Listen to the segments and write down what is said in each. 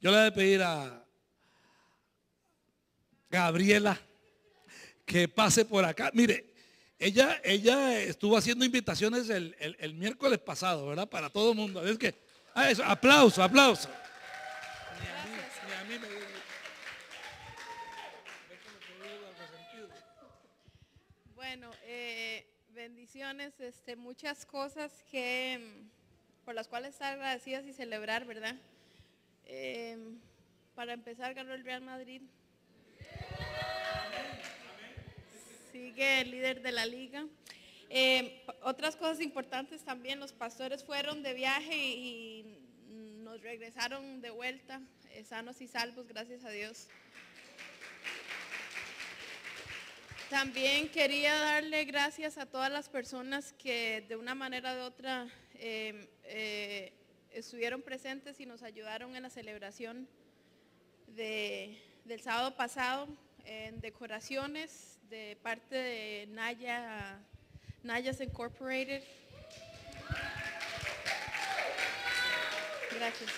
Yo le voy a pedir a Gabriela que pase por acá. Mire, ella estuvo haciendo invitaciones el miércoles pasado, ¿verdad? Para todo el mundo. Es que, eso, aplauso, aplauso. Ni a mí me dio. Bueno, bendiciones, muchas cosas por las cuales estar agradecidas y celebrar, ¿verdad? Para empezar, ganó el Real Madrid. Sigue el líder de la liga. Otras cosas importantes también, los pastores fueron de viaje y nos regresaron de vuelta, sanos y salvos, gracias a Dios. También quería darle gracias a todas las personas que de una manera u otra estuvieron presentes y nos ayudaron en la celebración del sábado pasado, en decoraciones de parte de Nayas Incorporated. Gracias.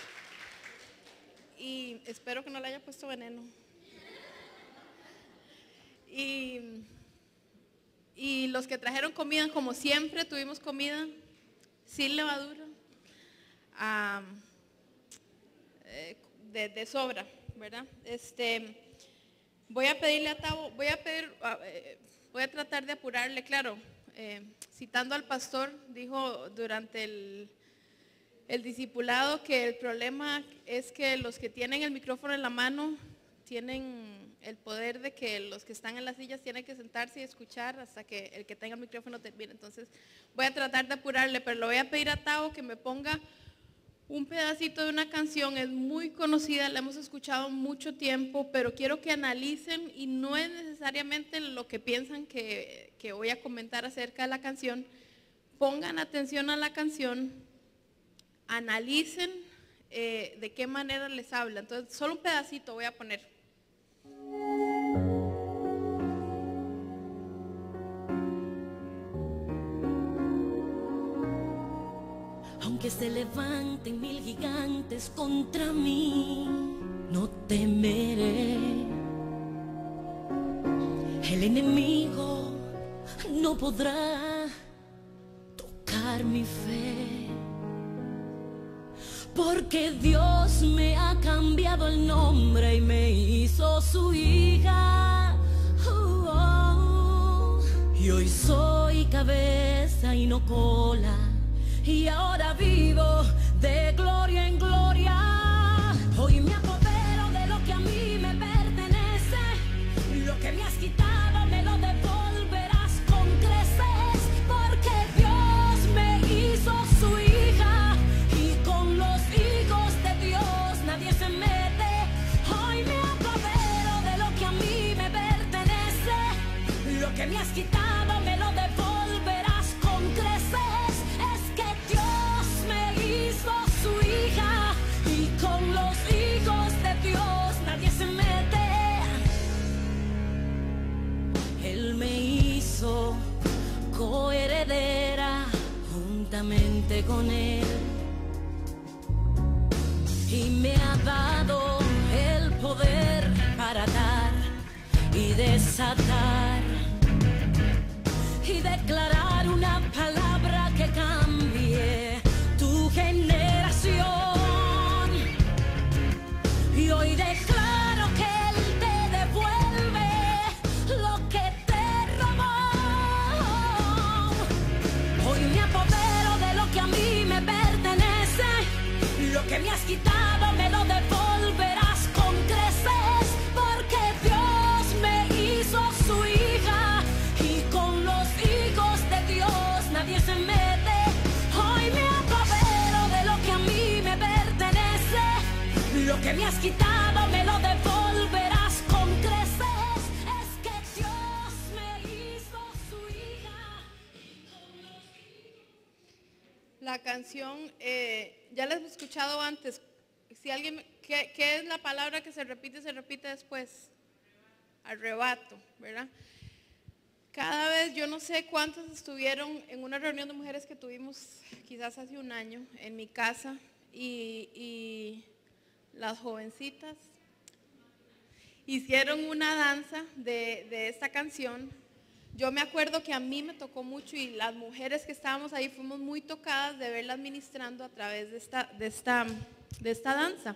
Y espero que no le haya puesto veneno. Y los que trajeron comida, como siempre, tuvimos comida sin levadura, de sobra, ¿verdad? Voy a pedirle a Tavo, voy a tratar de apurarle, claro, citando al pastor, dijo durante el discipulado que el problema es que los que tienen el micrófono en la mano tienen el poder de que los que están en las sillas tienen que sentarse y escuchar hasta que el que tenga el micrófono termine. Entonces voy a tratar de apurarle, pero le voy a pedir a Tavo que me ponga un pedacito de una canción. Es muy conocida, la hemos escuchado mucho tiempo, pero quiero que analicen, y no es necesariamente lo que piensan que voy a comentar acerca de la canción. Pongan atención a la canción, analicen de qué manera les habla. Entonces solo un pedacito voy a poner. Aunque se levanten 1000 gigantes contra mí, no temeré. El enemigo no podrá tocar mi fe, porque Dios me ha cambiado el nombre y me hizo su hija. Y hoy soy cabeza y no cola, y ahora vivo de gloria en gloria. Hoy me apodero de lo que a mí me pertenece, lo que me has quitado me lo devolverás con creces, porque Dios me hizo su hija, y con los hijos de Dios nadie se mete. Hoy me apodero de lo que a mí me pertenece, lo que me has quitado me lo devolverás con creces. Es que Dios me hizo su hija, y con los hijos de Dios nadie se mete. Él me hizo coheredera juntamente con Él, y me ha dado el poder para dar y desatar, y declarar una palabra que cambie tu generación. Y hoy declaro que Él te devuelve lo que te robó. Hoy me apodero de lo que a mí me pertenece, lo que me has quitado me lo devolverás con creces, porque Dios me hizo su hija, y con los hijos de Dios nadie se mete. Hoy me apodero de lo que a mí me pertenece, lo que me has quitado me lo devolverás con creces. Es que Dios me hizo su hija, y con los hijos. La canción, ya la hemos escuchado antes. Si alguien, ¿qué es la palabra que se repite después? Arrebato, ¿verdad? Cada vez, yo no sé cuántas estuvieron en una reunión de mujeres que tuvimos quizás hace un año en mi casa, y las jovencitas hicieron una danza de esta canción. Yo me acuerdo que a mí me tocó mucho y las mujeres que estábamos ahí fuimos muy tocadas de verlas ministrando a través de esta danza.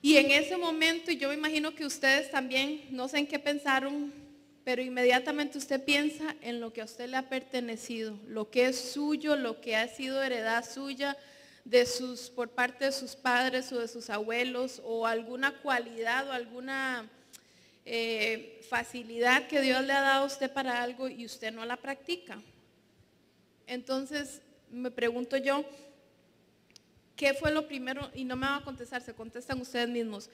Y en ese momento, y yo me imagino que ustedes también, no sé en qué pensaron, pero inmediatamente usted piensa en lo que a usted le ha pertenecido, lo que es suyo, lo que ha sido heredad suya por parte de sus padres o de sus abuelos, o alguna cualidad o alguna facilidad que Dios le ha dado a usted para algo y usted no la practica. Entonces me pregunto yo, ¿qué fue lo primero? Y no me van a contestar, se contestan ustedes mismos.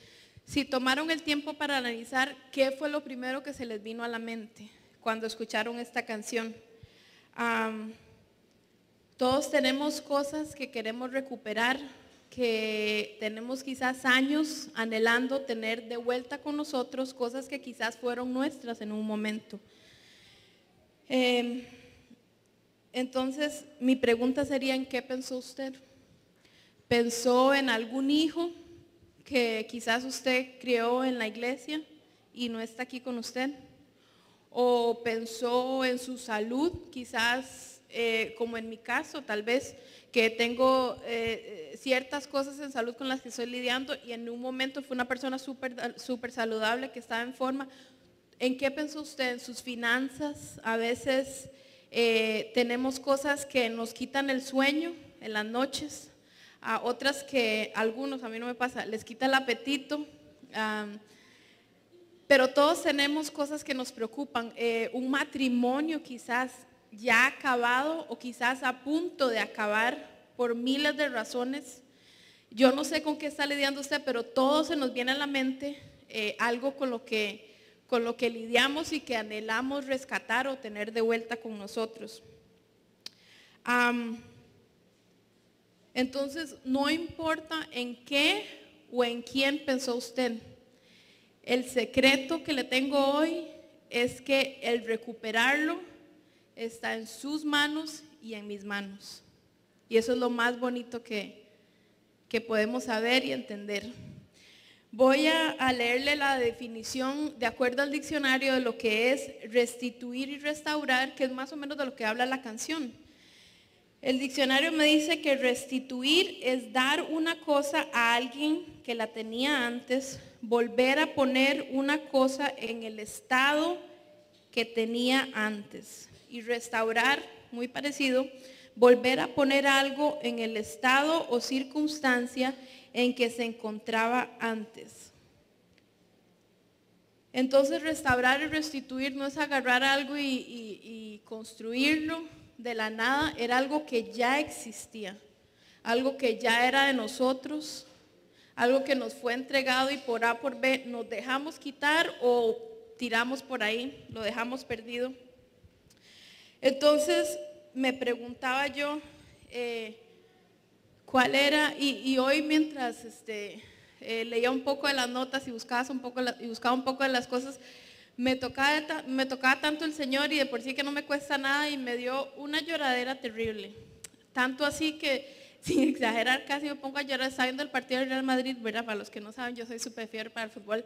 Si tomaron el tiempo para analizar, ¿qué fue lo primero que se les vino a la mente cuando escucharon esta canción? Todos tenemos cosas que queremos recuperar, que tenemos quizás años anhelando tener de vuelta con nosotros, cosas que quizás fueron nuestras en un momento. Entonces, mi pregunta sería, ¿en qué pensó usted? ¿Pensó en algún hijo que quizás usted crió en la iglesia y no está aquí con usted? ¿O pensó en su salud, quizás como en mi caso, tal vez que tengo ciertas cosas en salud con las que estoy lidiando y en un momento fue una persona súper saludable que estaba en forma? ¿En qué pensó usted? ¿En sus finanzas? A veces tenemos cosas que nos quitan el sueño en las noches. A otras que algunos, a mí no me pasa, les quita el apetito, pero todos tenemos cosas que nos preocupan. Un matrimonio quizás ya acabado o quizás a punto de acabar por miles de razones. Yo no sé con qué está lidiando usted, pero todo se nos viene a la mente, algo con lo que lidiamos y que anhelamos rescatar o tener de vuelta con nosotros. Entonces, no importa en qué o en quién pensó usted. El secreto que le tengo hoy es que el recuperarlo está en sus manos y en mis manos. Y eso es lo más bonito que podemos saber y entender. Voy a leerle la definición de acuerdo al diccionario de lo que es restituir y restaurar, que es más o menos de lo que habla la canción. El diccionario me dice que restituir es dar una cosa a alguien que la tenía antes, volver a poner una cosa en el estado que tenía antes. Y restaurar, muy parecido, volver a poner algo en el estado o circunstancia en que se encontraba antes. Entonces restaurar y restituir no es agarrar algo y construirlo de la nada, era algo que ya existía, algo que ya era de nosotros, algo que nos fue entregado y por A por B nos dejamos quitar o tiramos por ahí, lo dejamos perdido. Entonces me preguntaba yo cuál era, y hoy mientras leía un poco de las notas y buscaba un poco de las cosas, me tocaba tanto el Señor y de por sí que no me cuesta nada y me dio una lloradera terrible. Tanto así que, sin exagerar, casi me pongo a llorar. Estaba viendo el partido del Real Madrid, ¿verdad? Para los que no saben, yo soy súper fiel para el fútbol.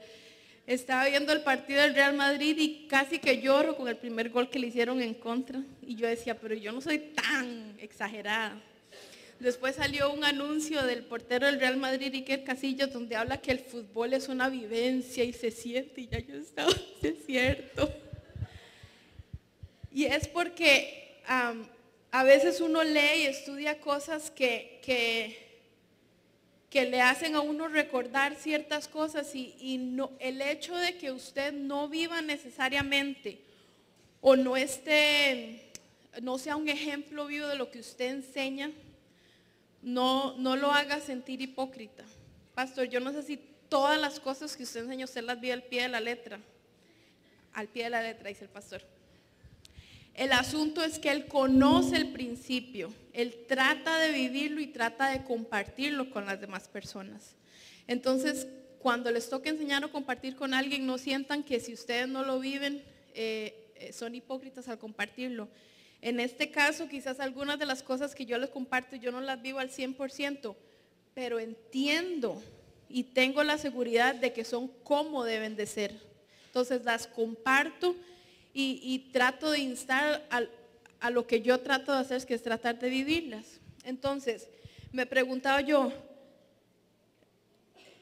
Estaba viendo el partido del Real Madrid y casi que lloro con el primer gol que le hicieron en contra. Y yo decía, pero yo no soy tan exagerada. Después salió un anuncio del portero del Real Madrid, Iker Casillas, donde habla que el fútbol es una vivencia y se siente, y ya yo estaba, sí es cierto. Y es porque a veces uno lee y estudia cosas que le hacen a uno recordar ciertas cosas y no, el hecho de que usted no viva necesariamente o no sea un ejemplo vivo de lo que usted enseña, no lo haga sentir hipócrita. Pastor, yo no sé si todas las cosas que usted enseña usted las vive al pie de la letra. Al pie de la letra, dice el pastor. El asunto es que él conoce el principio, él trata de vivirlo y trata de compartirlo con las demás personas. Entonces, cuando les toque enseñar o compartir con alguien, no sientan que si ustedes no lo viven, son hipócritas al compartirlo. En este caso, quizás algunas de las cosas que yo les comparto, yo no las vivo al 100%, pero entiendo y tengo la seguridad de que son como deben de ser. Entonces las comparto y trato de instar a lo que yo trato de hacer, que es tratar de vivirlas. Entonces, me preguntaba yo,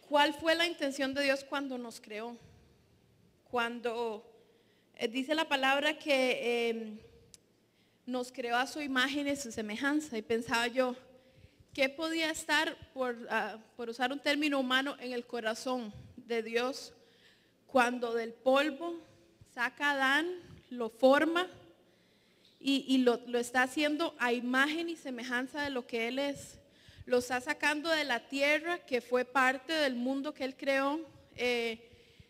¿cuál fue la intención de Dios cuando nos creó? Cuando dice la palabra que nos creó a su imagen y su semejanza. Y pensaba yo, ¿qué podía estar, por usar un término humano, en el corazón de Dios cuando del polvo saca a Adán, lo forma y lo está haciendo a imagen y semejanza de lo que Él es? Lo está sacando de la tierra, que fue parte del mundo que Él creó.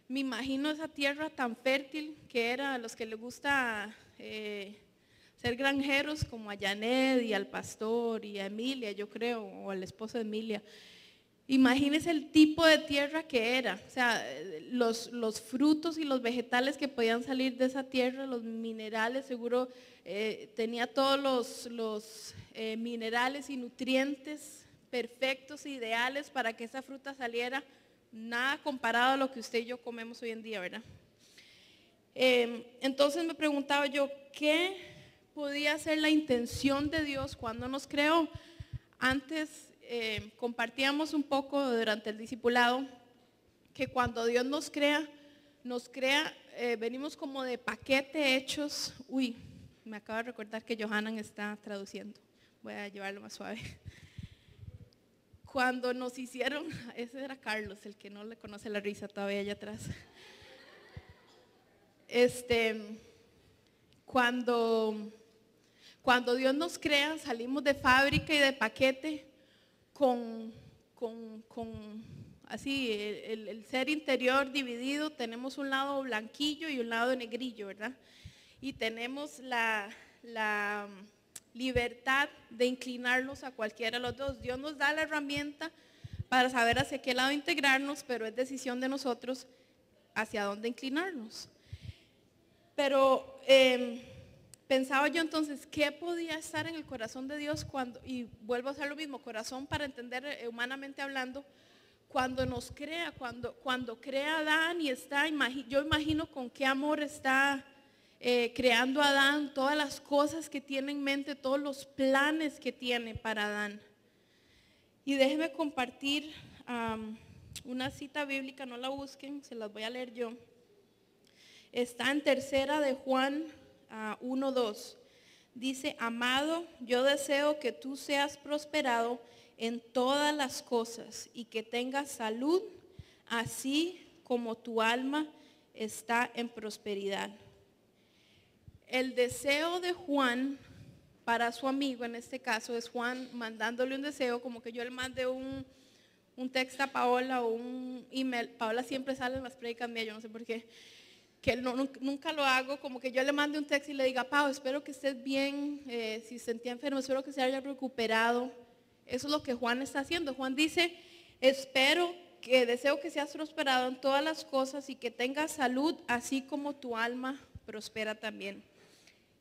Me imagino esa tierra tan fértil que era a los que les gusta ser granjeros, como a Janet y al pastor y a Emilia, yo creo, o al esposo de Emilia. Imagínense el tipo de tierra que era, o sea, los frutos y los vegetales que podían salir de esa tierra, los minerales, seguro tenía todos los minerales y nutrientes perfectos, ideales para que esa fruta saliera, nada comparado a lo que usted y yo comemos hoy en día, ¿verdad? Entonces me preguntaba yo, ¿qué podía ser la intención de Dios cuando nos creó? Antes compartíamos un poco durante el discipulado que cuando Dios nos crea, venimos como de paquete hechos. Uy, me acabo de recordar que Johanan está traduciendo, voy a llevarlo más suave. Cuando nos hicieron, ese era Carlos, el que no le conoce la risa todavía allá atrás. Cuando Dios nos crea, salimos de fábrica y de paquete con así el ser interior dividido. Tenemos un lado blanquillo y un lado negrillo, ¿verdad? Y tenemos la libertad de inclinarnos a cualquiera de los dos. Dios nos da la herramienta para saber hacia qué lado integrarnos, pero es decisión de nosotros hacia dónde inclinarnos. Pero pensaba yo entonces, ¿qué podía estar en el corazón de Dios cuando, y vuelvo a hacer lo mismo, corazón para entender humanamente hablando, cuando nos crea, cuando crea a Adán y está, yo imagino con qué amor está creando a Adán, todas las cosas que tiene en mente, todos los planes que tiene para Adán. Y déjenme compartir una cita bíblica, no la busquen, se las voy a leer yo. Está en Tercera de Juan 1:2. Dice, amado, yo deseo que tú seas prosperado en todas las cosas y que tengas salud, así como tu alma está en prosperidad. El deseo de Juan para su amigo, en este caso es Juan mandándole un deseo, como que yo le mande un texto a Paola o un email. Paola siempre sale en las prédicas mías, yo no sé por qué, que nunca lo hago, como que yo le mande un texto y le diga, Pau, espero que estés bien, si se sentía enfermo, espero que se haya recuperado. Eso es lo que Juan está haciendo. Juan dice, deseo que seas prosperado en todas las cosas y que tengas salud, así como tu alma prospera también.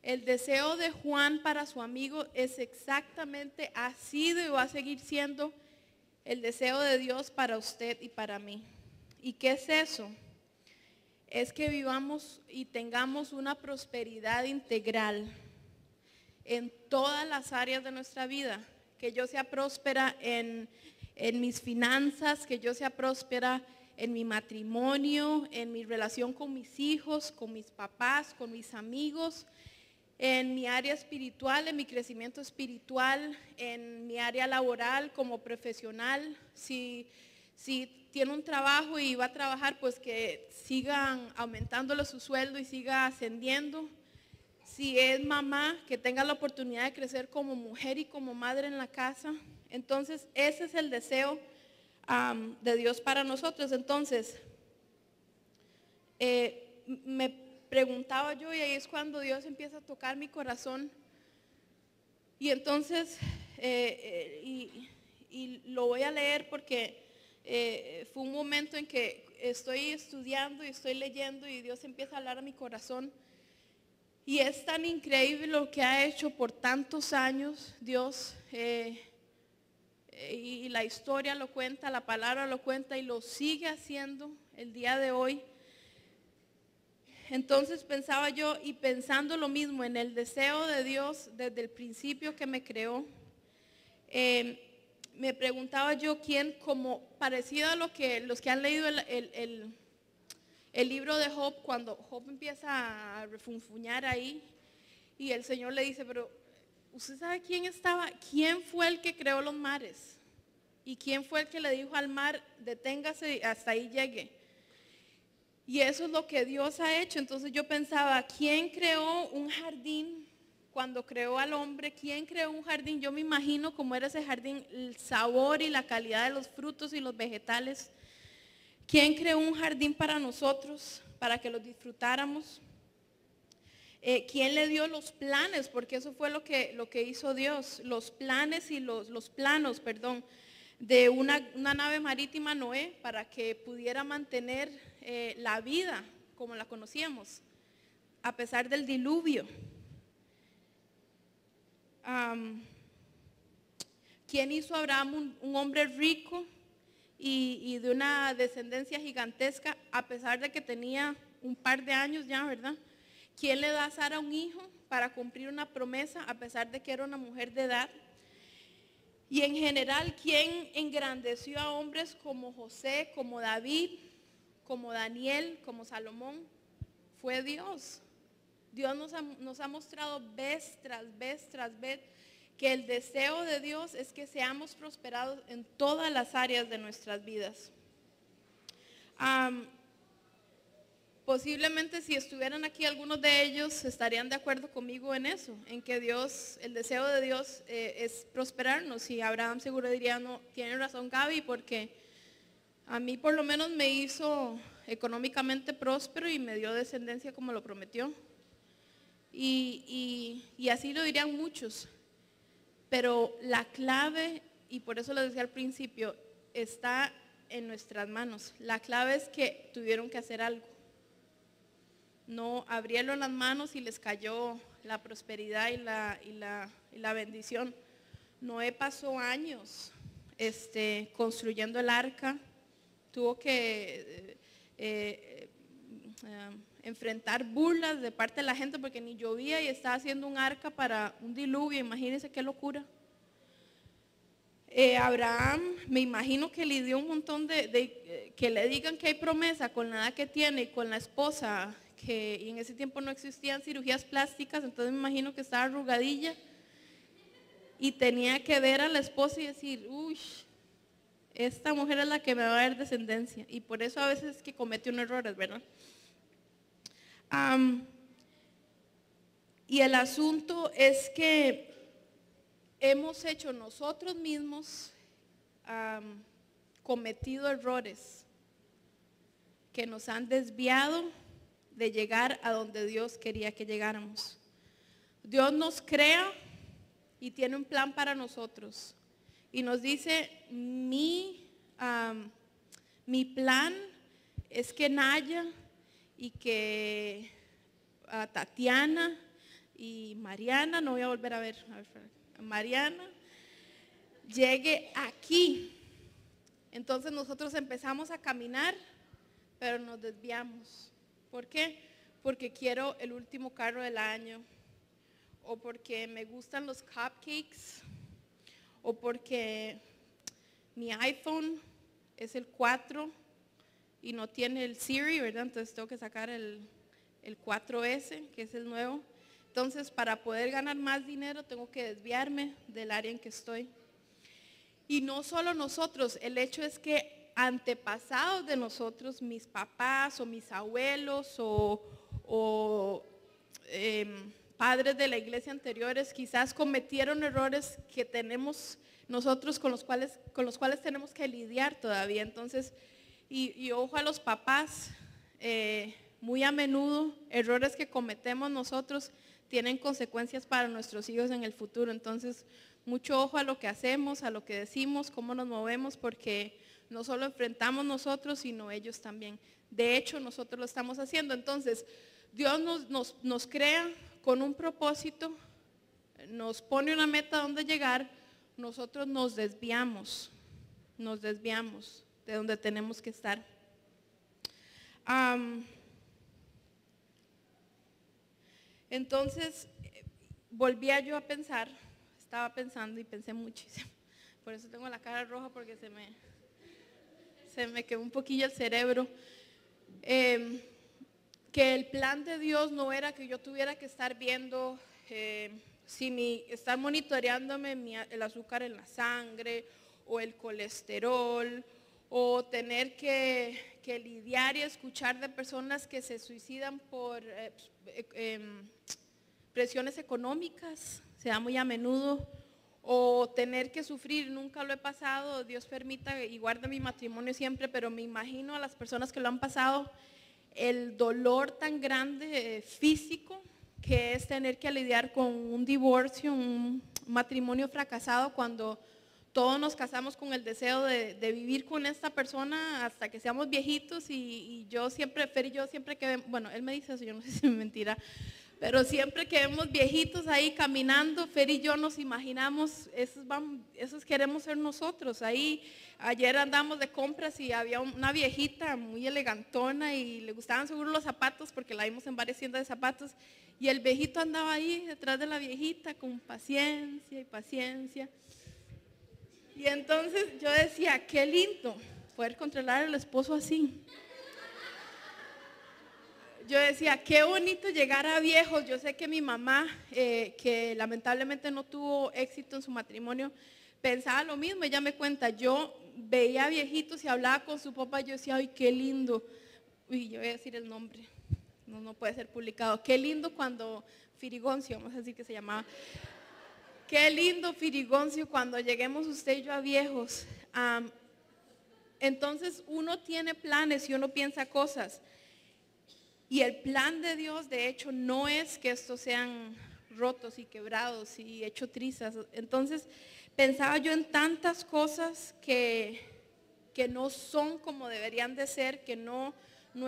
El deseo de Juan para su amigo es exactamente, ha sido y va a seguir siendo el deseo de Dios para usted y para mí. ¿Y qué es eso? Es que vivamos y tengamos una prosperidad integral en todas las áreas de nuestra vida. Que yo sea próspera en mis finanzas, que yo sea próspera en mi matrimonio, en mi relación con mis hijos, con mis papás, con mis amigos, en mi área espiritual, en mi crecimiento espiritual, en mi área laboral como profesional. Si tiene un trabajo y va a trabajar, pues que sigan aumentándole su sueldo y siga ascendiendo. Si es mamá, que tenga la oportunidad de crecer como mujer y como madre en la casa. Entonces, ese es el deseo de Dios para nosotros. Entonces, me preguntaba yo, y ahí es cuando Dios empieza a tocar mi corazón. Y entonces, y lo voy a leer porque fue un momento en que estoy estudiando y estoy leyendo y Dios empieza a hablar a mi corazón. Y es tan increíble lo que ha hecho por tantos años Dios y la historia lo cuenta, la palabra lo cuenta y lo sigue haciendo el día de hoy. Entonces pensaba yo, y pensando lo mismo en el deseo de Dios desde el principio que me creó, me preguntaba yo quién, como parecido a lo que los que han leído el libro de Job, cuando Job empieza a refunfuñar ahí y el Señor le dice, pero ¿usted sabe quién fue el que creó los mares? ¿Y quién fue el que le dijo al mar, deténgase y hasta ahí llegue? Y eso es lo que Dios ha hecho. Entonces yo pensaba, ¿quién creó un jardín cuando creó al hombre? ¿Quién creó un jardín? Yo me imagino cómo era ese jardín, el sabor y la calidad de los frutos y los vegetales. ¿Quién creó un jardín para nosotros, para que los disfrutáramos? ¿Quién le dio los planes? Porque eso fue lo que hizo Dios, los planes y los planos, perdón, de una nave marítima Noé para que pudiera mantener la vida como la conocíamos, a pesar del diluvio. ¿Quién hizo a Abraham un hombre rico y de una descendencia gigantesca, a pesar de que tenía un par de años ya, ¿verdad? ¿Quién le da a Sara un hijo para cumplir una promesa, a pesar de que era una mujer de edad? Y en general, ¿quién engrandeció a hombres como José, como David, como Daniel, como Salomón? Fue Dios. Dios nos ha mostrado vez tras vez que el deseo de Dios es que seamos prosperados en todas las áreas de nuestras vidas. Posiblemente si estuvieran aquí algunos de ellos estarían de acuerdo conmigo en eso, en que Dios, el deseo de Dios es prosperarnos. Y Abraham seguro diría, no, tiene razón Gaby, porque a mí por lo menos me hizo económicamente próspero y me dio descendencia como lo prometió. Y así lo dirían muchos. Pero la clave, y por eso lo decía al principio, está en nuestras manos. La clave es que tuvieron que hacer algo. No abrieron las manos y les cayó la prosperidad y la bendición. Noé pasó años construyendo el arca, tuvo que enfrentar burlas de parte de la gente porque ni llovía y estaba haciendo un arca para un diluvio. Imagínense qué locura. Abraham, me imagino que le dio un montón que le digan que hay promesa con la edad que tiene y con la esposa, y en ese tiempo no existían cirugías plásticas, entonces me imagino que estaba arrugadilla y tenía que ver a la esposa y decir, uy, esta mujer es la que me va a dar descendencia. Y por eso a veces es que comete unos errores, ¿verdad? Y el asunto es que hemos hecho nosotros mismos, cometido errores que nos han desviado de llegar a donde Dios quería que llegáramos. Dios nos crea y tiene un plan para nosotros. Y nos dice, mi plan es que Naya y que Tatiana y Mariana, no voy a volver a ver, Mariana, llegue aquí. Entonces nosotros empezamos a caminar, pero nos desviamos. ¿Por qué? Porque quiero el último carro del año, o porque me gustan los cupcakes, o porque mi iPhone es el 4 y no tiene el Siri, ¿verdad? Entonces tengo que sacar el 4S, que es el nuevo. Entonces, para poder ganar más dinero, tengo que desviarme del área en que estoy. Y no solo nosotros, el hecho es que antepasados de nosotros, mis papás o mis abuelos o padres de la iglesia anteriores, quizás cometieron errores que tenemos nosotros con los cuales tenemos que lidiar todavía. Entonces, y ojo a los papás, muy a menudo errores que cometemos nosotros tienen consecuencias para nuestros hijos en el futuro. Entonces, mucho ojo a lo que hacemos, a lo que decimos, cómo nos movemos, porque no solo enfrentamos nosotros, sino ellos también. De hecho, nosotros lo estamos haciendo. Entonces, Dios nos crea con un propósito, nos pone una meta a donde llegar, nosotros nos desviamos de donde tenemos que estar. Entonces, volvía yo a pensar, estaba pensando y pensé muchísimo. Por eso tengo la cara roja, porque se me quedó un poquillo el cerebro. Que el plan de Dios no era que yo tuviera que estar viendo, estar monitoreándome el azúcar en la sangre o el colesterol, o tener que lidiar y escuchar de personas que se suicidan por presiones económicas, se da muy a menudo, o tener que sufrir. Nunca lo he pasado, Dios permita y guarde mi matrimonio siempre, pero me imagino a las personas que lo han pasado, el dolor tan grande físico que es tener que lidiar con un divorcio, un matrimonio fracasado, cuando todos nos casamos con el deseo de vivir con esta persona hasta que seamos viejitos. Y yo siempre, Fer y yo siempre que, bueno, él me dice eso, yo no sé si es mentira, pero siempre que vemos viejitos ahí caminando, Fer y yo nos imaginamos, esos queremos ser nosotros. Ahí ayer andamos de compras y había una viejita muy elegantona y le gustaban seguro los zapatos, porque la vimos en varias tiendas de zapatos, y el viejito andaba ahí detrás de la viejita con paciencia y paciencia. Y entonces yo decía, qué lindo poder controlar al esposo así. Yo decía, qué bonito llegar a viejos. Yo sé que mi mamá, que lamentablemente no tuvo éxito en su matrimonio, pensaba lo mismo. Ella me cuenta, yo veía viejitos y hablaba con su papá, yo decía, ay, qué lindo. Uy, yo voy a decir el nombre, no puede ser publicado. Qué lindo cuando Firigoncio, vamos a decir que se llamaba. Qué lindo, Firigoncio, cuando lleguemos usted y yo a viejos. Entonces uno tiene planes y uno piensa cosas. Y el plan de Dios, de hecho, no es que estos sean rotos y quebrados y hecho trizas. Entonces pensaba yo en tantas cosas que no son como deberían de ser, que no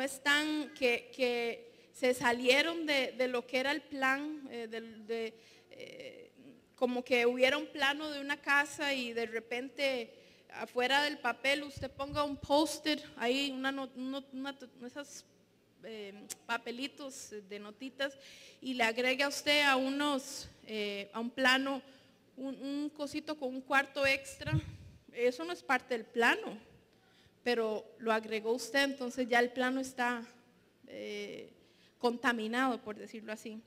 están, que se salieron de lo que era el plan, como que hubiera un plano de una casa y de repente afuera del papel usted ponga un post-it, ahí esas papelitos de notitas, y le agregue a usted a un plano un cosito con un cuarto extra. Eso no es parte del plano, pero lo agregó usted, entonces ya el plano está contaminado, por decirlo así.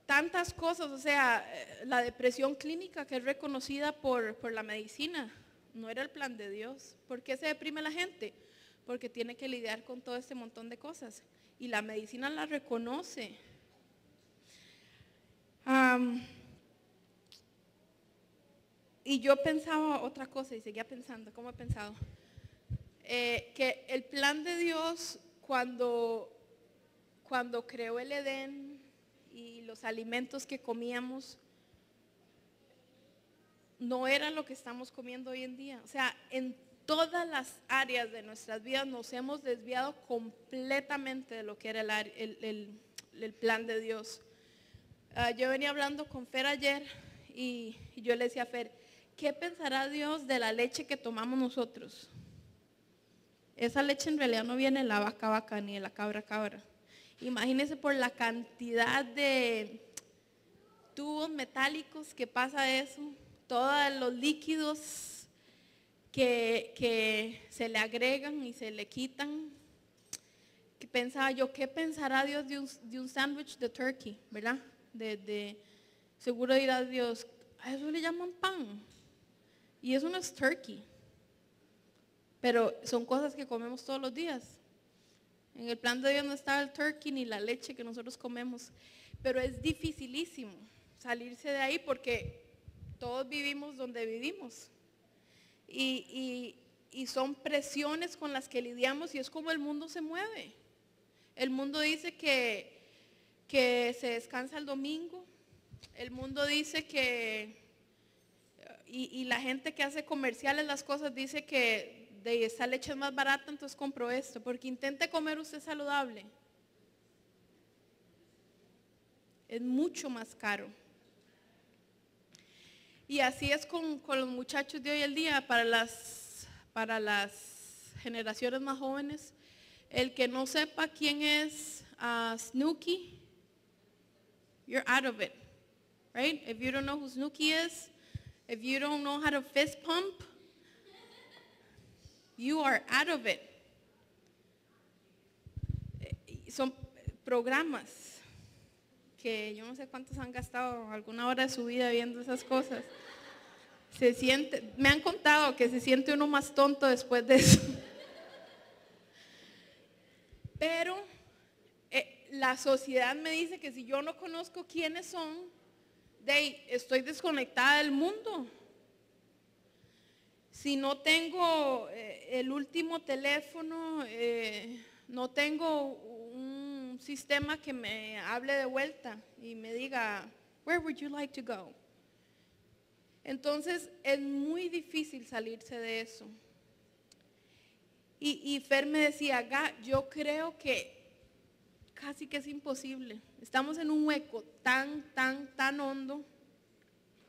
Tantas cosas, o sea, la depresión clínica, que es reconocida por la medicina, no era el plan de Dios. ¿Por qué se deprime la gente? Porque tiene que lidiar con todo este montón de cosas y la medicina la reconoce. Y yo pensaba otra cosa y seguía pensando, ¿cómo he pensado? Que el plan de Dios, cuando creó el Edén y los alimentos que comíamos, no era lo que estamos comiendo hoy en día. O sea, en todas las áreas de nuestras vidas nos hemos desviado completamente de lo que era el plan de Dios. Yo venía hablando con Fer ayer y yo le decía a Fer, ¿qué pensará Dios de la leche que tomamos nosotros? Esa leche en realidad no viene de la vaca ni de la cabra. Imagínense por la cantidad de tubos metálicos que pasa eso, todos los líquidos que se le agregan y se le quitan. Que pensaba yo, ¿qué pensará Dios de un sándwich de turkey, verdad? Seguro dirá Dios, a eso le llaman pan. Y eso no es turkey. Pero son cosas que comemos todos los días. En el plan de Dios no está el turkey ni la leche que nosotros comemos. Pero es dificilísimo salirse de ahí porque todos vivimos donde vivimos. Y son presiones con las que lidiamos y es como el mundo se mueve. El mundo dice que se descansa el domingo. El mundo dice que, y la gente que hace comerciales las cosas dice que de esa leche es más barata, entonces compro esto, porque intente comer usted saludable. Es mucho más caro. Y así es con los muchachos de hoy en día, para las generaciones más jóvenes. El que no sepa quién es Snooki, you're out of it, right? If you don't know who Snooki is, if you don't know how to fist pump, you are out of it. Son programas que yo no sé cuántos han gastado alguna hora de su vida viendo esas cosas. Me han contado que se siente uno más tonto después de eso. Pero la sociedad me dice que si yo no conozco quiénes son, estoy desconectada del mundo. Si no tengo el último teléfono, no tengo un sistema que me hable de vuelta y me diga, where would you like to go? Entonces es muy difícil salirse de eso. Y Fer me decía, yo creo que casi que es imposible. Estamos en un hueco tan hondo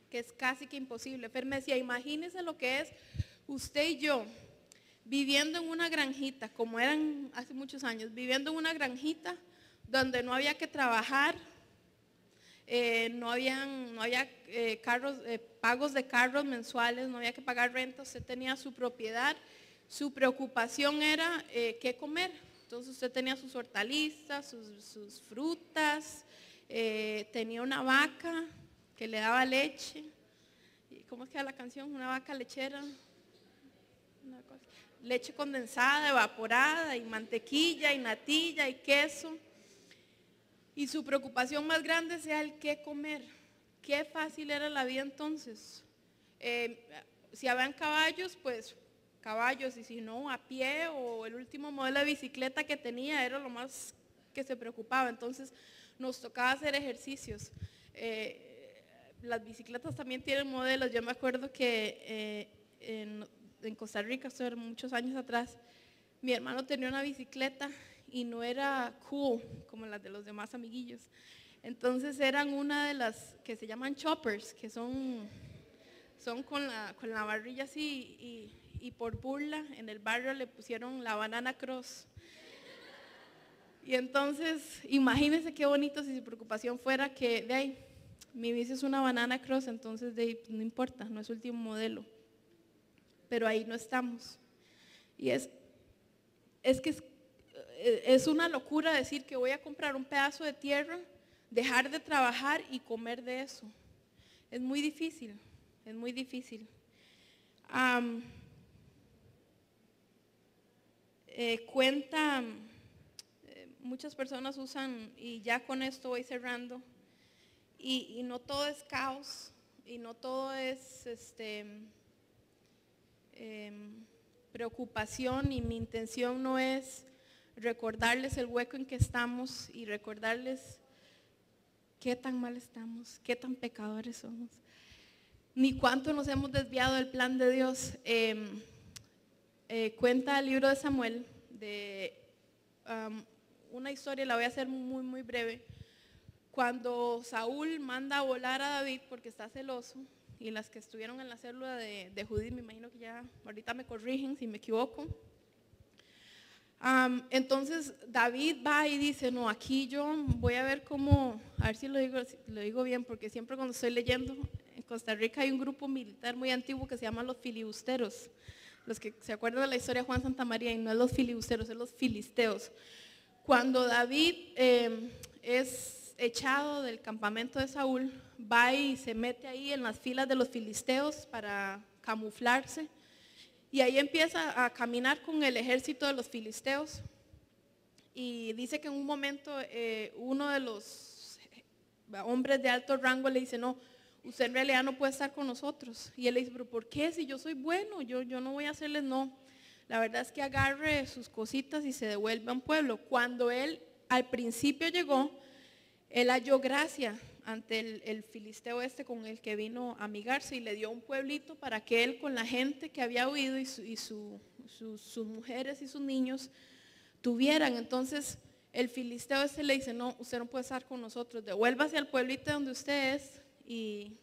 que es casi que imposible. Fer me decía, imagínese lo que es usted y yo viviendo en una granjita, como eran hace muchos años, viviendo en una granjita donde no había que trabajar, no había pagos de carros mensuales, no había que pagar renta, usted tenía su propiedad. Su preocupación era qué comer. Entonces usted tenía sus hortalizas, sus frutas, tenía una vaca que le daba leche. ¿Cómo es que era la canción? Una vaca lechera. Leche condensada, evaporada, y mantequilla, y natilla, y queso. Y su preocupación más grande sea el qué comer. Qué fácil era la vida entonces. Si habían caballos, pues caballos, y si no, a pie, o el último modelo de bicicleta que tenía era lo más que se preocupaba. Entonces nos tocaba hacer ejercicios. Las bicicletas también tienen modelos. Yo me acuerdo que en Costa Rica, esto era muchos años atrás, mi hermano tenía una bicicleta y no era cool como las de los demás amiguillos. Entonces eran una de las que se llaman choppers, que son con la barrilla así, y por burla en el barrio le pusieron la banana cross. Y entonces imagínense qué bonito si su preocupación fuera que mi bici es una banana cross, entonces no importa, no es último modelo. Pero ahí no estamos. Y es que es una locura decir que voy a comprar un pedazo de tierra, dejar de trabajar y comer de eso. Es muy difícil, es muy difícil. Muchas personas usan, y ya con esto voy cerrando, y no todo es caos, y no todo es preocupación, y mi intención no es recordarles el hueco en que estamos y recordarles qué tan mal estamos, qué tan pecadores somos, ni cuánto nos hemos desviado del plan de Dios. Cuenta el libro de Samuel de una historia, la voy a hacer muy muy breve. Cuando Saúl manda a volar a David porque está celoso, y las que estuvieron en la célula de Judith, me imagino que ya ahorita me corrigen si me equivoco. Entonces David va y dice, no, aquí yo voy a ver cómo, a ver si lo digo bien, porque siempre cuando estoy leyendo, en Costa Rica hay un grupo militar muy antiguo que se llama los filibusteros. Los que se acuerdan de la historia de Juan Santamaría, y no es los filibusteros, es los filisteos. Cuando David es echado del campamento de Saúl, va y se mete ahí en las filas de los filisteos para camuflarse, y ahí empieza a caminar con el ejército de los filisteos, y dice que en un momento uno de los hombres de alto rango le dice, no, usted en realidad no puede estar con nosotros. Y él le dice, pero ¿por qué? Si yo soy bueno, yo no voy a hacerles. No, la verdad es que agarre sus cositas y se devuelve a un pueblo. Cuando él al principio llegó, él halló gracia ante el filisteo con el que vino a amigarse, y le dio un pueblito para que él, con la gente que había huido y sus mujeres y sus niños tuvieran. Entonces el filisteo le dice, no, usted no puede estar con nosotros, devuélvase al pueblito donde usted es, y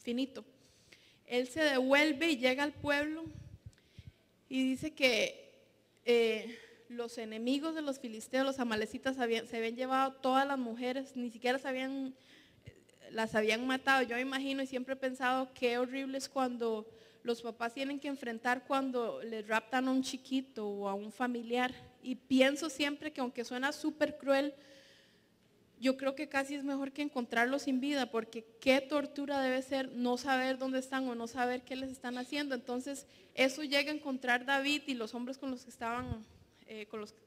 finito. Él se devuelve y llega al pueblo y dice que los enemigos de los filisteos, los amalecitas, se habían llevado todas las mujeres, ni siquiera las habían matado. Yo me imagino y siempre he pensado qué horrible es cuando los papás tienen que enfrentar cuando les raptan a un chiquito o a un familiar. Y pienso siempre que aunque suena súper cruel, yo creo que casi es mejor que encontrarlos sin vida, porque qué tortura debe ser no saber dónde están o no saber qué les están haciendo. Entonces eso llega a encontrar David y los hombres con los que estaban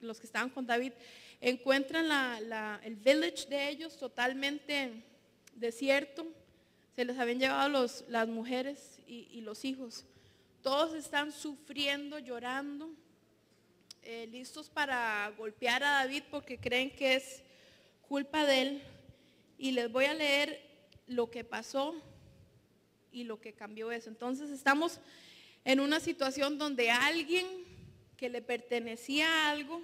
los que estaban con David, encuentran el village de ellos totalmente desierto. Se les habían llevado las mujeres y los hijos. Todos están sufriendo, llorando, listos para golpear a David porque creen que es culpa de él. Y les voy a leer lo que pasó y lo que cambió eso. Entonces estamos en una situación donde alguien que le pertenecía a algo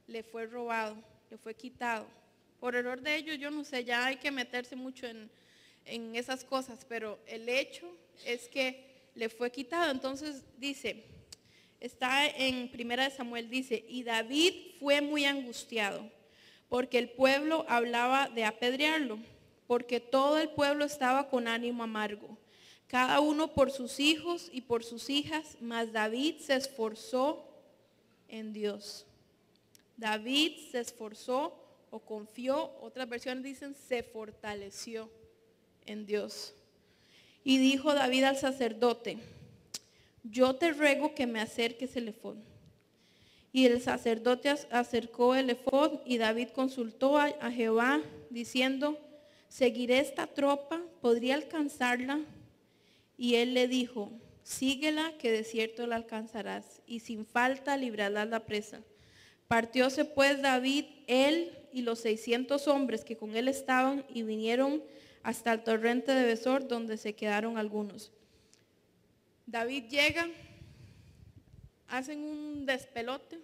le fue robado, le fue quitado. Por error de ellos, yo no sé, ya hay que meterse mucho en esas cosas, pero el hecho es que le fue quitado. Entonces dice, está en 1 Samuel, dice, y David fue muy angustiado, porque el pueblo hablaba de apedrearlo, porque todo el pueblo estaba con ánimo amargo, cada uno por sus hijos y por sus hijas, mas David se esforzó en Dios. David se esforzó o confió, otras versiones dicen se fortaleció en Dios. Y dijo David al sacerdote, yo te ruego que me acerques el efod. Y el sacerdote acercó el efod y David consultó a Jehová diciendo, ¿seguiré esta tropa? ¿Podría alcanzarla? Y él le dijo, síguela que de cierto la alcanzarás y sin falta librarás la presa. Partióse pues David, él y los 600 hombres que con él estaban y vinieron hasta el torrente de Besor donde se quedaron algunos. David llega, hacen un despelote,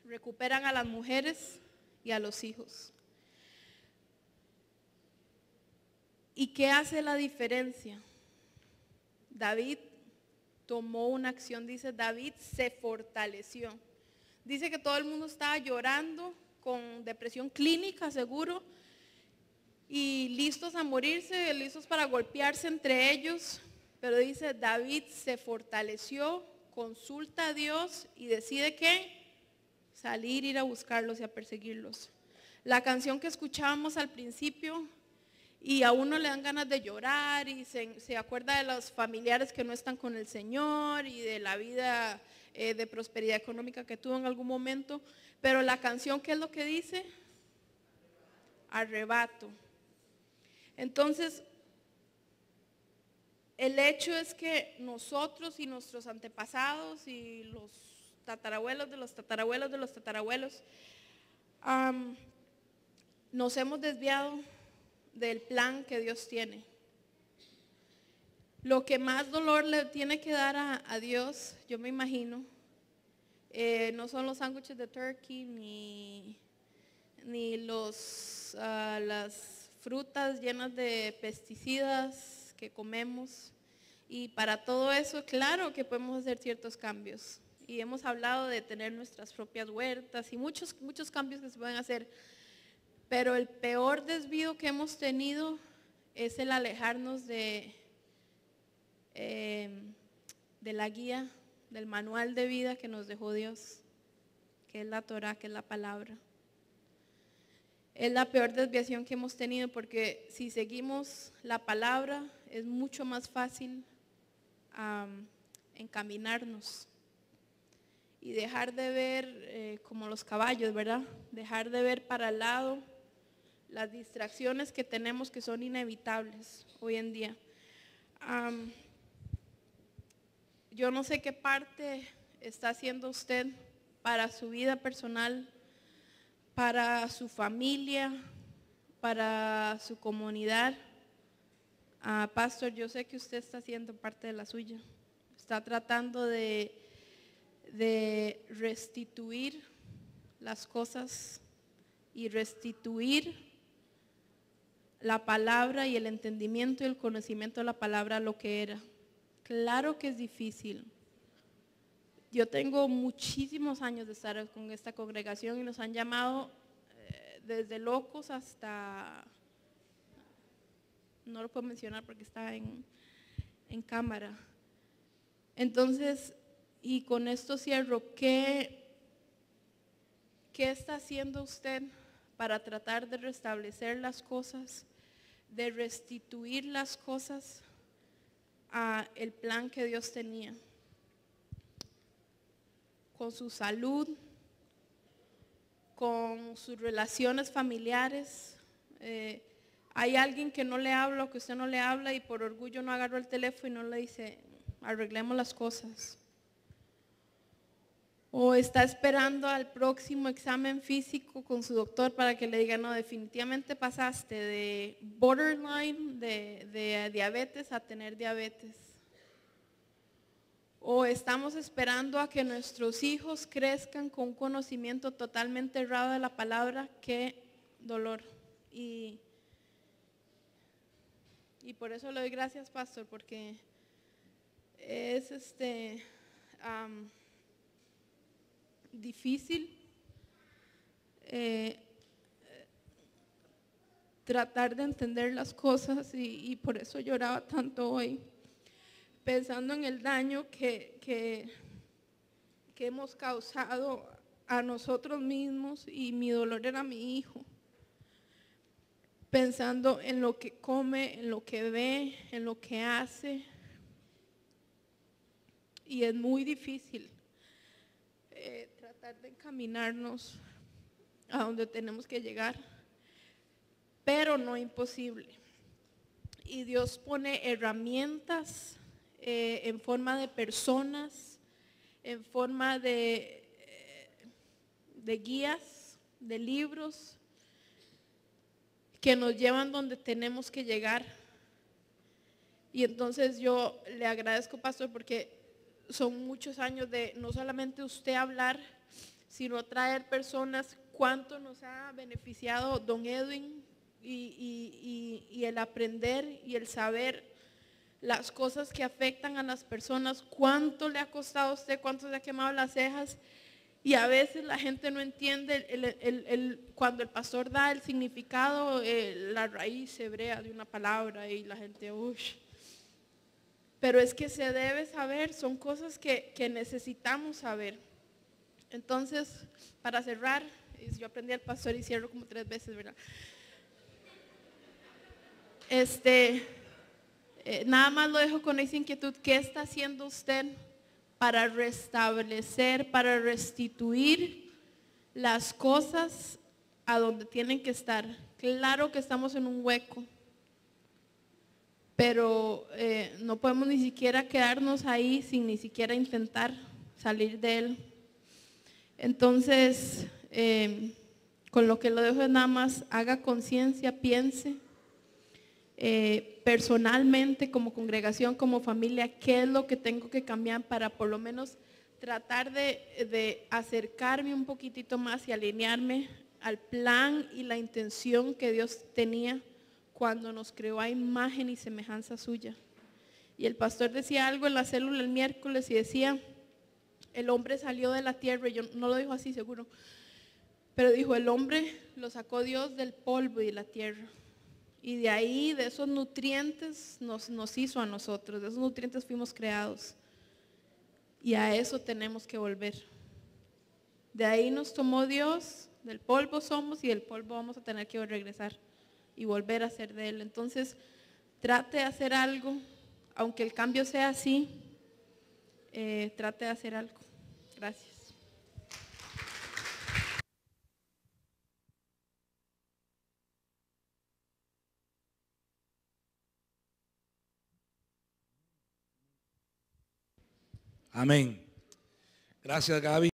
recuperan a las mujeres y a los hijos. ¿Y qué hace la diferencia? David tomó una acción, dice David se fortaleció. Dice que todo el mundo estaba llorando con depresión clínica seguro y listos a morirse, listos para golpearse entre ellos. Pero dice David se fortaleció, consulta a Dios y decide ¿qué? Salir, ir a buscarlos y a perseguirlos. La canción que escuchábamos al principio y a uno le dan ganas de llorar y se acuerda de los familiares que no están con el Señor y de la vida de prosperidad económica que tuvo en algún momento. Pero la canción, ¿qué es lo que dice? Arrebato. Entonces, el hecho es que nosotros y nuestros antepasados y los tatarabuelos de los tatarabuelos de los tatarabuelos nos hemos desviado del plan que Dios tiene. Lo que más dolor le tiene que dar a Dios, yo me imagino, no son los sándwiches de turkey ni las frutas llenas de pesticidas que comemos. Y para todo eso, claro que podemos hacer ciertos cambios. Y hemos hablado de tener nuestras propias huertas y muchos cambios que se pueden hacer. Pero el peor desvío que hemos tenido es el alejarnos de la guía, del manual de vida que nos dejó Dios, que es la Torah, que es la palabra. Es la peor desviación que hemos tenido porque si seguimos la palabra es mucho más fácil encaminarnos y dejar de ver como los caballos, ¿verdad? Dejar de ver para el lado las distracciones que tenemos que son inevitables hoy en día. Yo no sé qué parte está haciendo usted para su vida personal, para su familia, para su comunidad. Pastor, yo sé que usted está haciendo parte de la suya. Está tratando de restituir las cosas y restituir la palabra y el entendimiento y el conocimiento de la palabra lo que era. Claro que es difícil. Yo tengo muchísimos años de estar con esta congregación y nos han llamado desde locos hasta, no lo puedo mencionar porque está en cámara. Entonces, y con esto cierro, ¿qué está haciendo usted para tratar de restablecer las cosas, de restituir las cosas a el plan que Dios tenía? Con su salud, con sus relaciones familiares. Hay alguien que no le habla o que usted no le habla y por orgullo no agarró el teléfono y no le dice, arreglemos las cosas. O está esperando al próximo examen físico con su doctor para que le diga, no, definitivamente pasaste de borderline, de diabetes a tener diabetes. O estamos esperando a que nuestros hijos crezcan con un conocimiento totalmente errado de la palabra. Qué dolor. Y por eso le doy gracias, pastor, porque es difícil tratar de entender las cosas y por eso lloraba tanto hoy, pensando en el daño que hemos causado a nosotros mismos, y mi dolor era mi hijo, pensando en lo que come, en lo que ve, en lo que hace, y es muy difícil tratar de encaminarnos a donde tenemos que llegar, pero no imposible. Y Dios pone herramientas en forma de personas, en forma de guías, de libros, que nos llevan donde tenemos que llegar. Y entonces yo le agradezco, pastor, porque son muchos años de no solamente usted hablar, sino traer personas. Cuánto nos ha beneficiado don Edwin y el aprender y el saber las cosas que afectan a las personas. Cuánto le ha costado a usted, cuánto se ha quemado las cejas. Y a veces la gente no entiende cuando el pastor da el significado, la raíz hebrea de una palabra, y la gente, uy. Pero es que se debe saber, son cosas que necesitamos saber. Entonces, para cerrar, yo aprendí al pastor y cierro como 3 veces, ¿verdad? Nada más lo dejo con esa inquietud. ¿Qué está haciendo usted para restablecer, para restituir las cosas a donde tienen que estar? Claro que estamos en un hueco, pero no podemos ni siquiera quedarnos ahí sin ni siquiera intentar salir de él. Entonces, con lo que lo dejo es nada más, haga conciencia, piense personalmente, como congregación, como familia, qué es lo que tengo que cambiar para por lo menos tratar de acercarme un poquitito más y alinearme al plan y la intención que Dios tenía cuando nos creó a imagen y semejanza suya. Y el pastor decía algo en la célula el miércoles y decía, el hombre salió de la tierra, y yo no lo dijo así seguro, pero dijo, el hombre lo sacó Dios del polvo y de la tierra. Y de ahí, de esos nutrientes, nos hizo a nosotros, de esos nutrientes fuimos creados. Y a eso tenemos que volver. De ahí nos tomó Dios, del polvo somos y del polvo vamos a tener que regresar y volver a ser de Él. Entonces, trate de hacer algo, aunque el cambio sea así, trate de hacer algo. Gracias. Amén. Gracias, Gaby.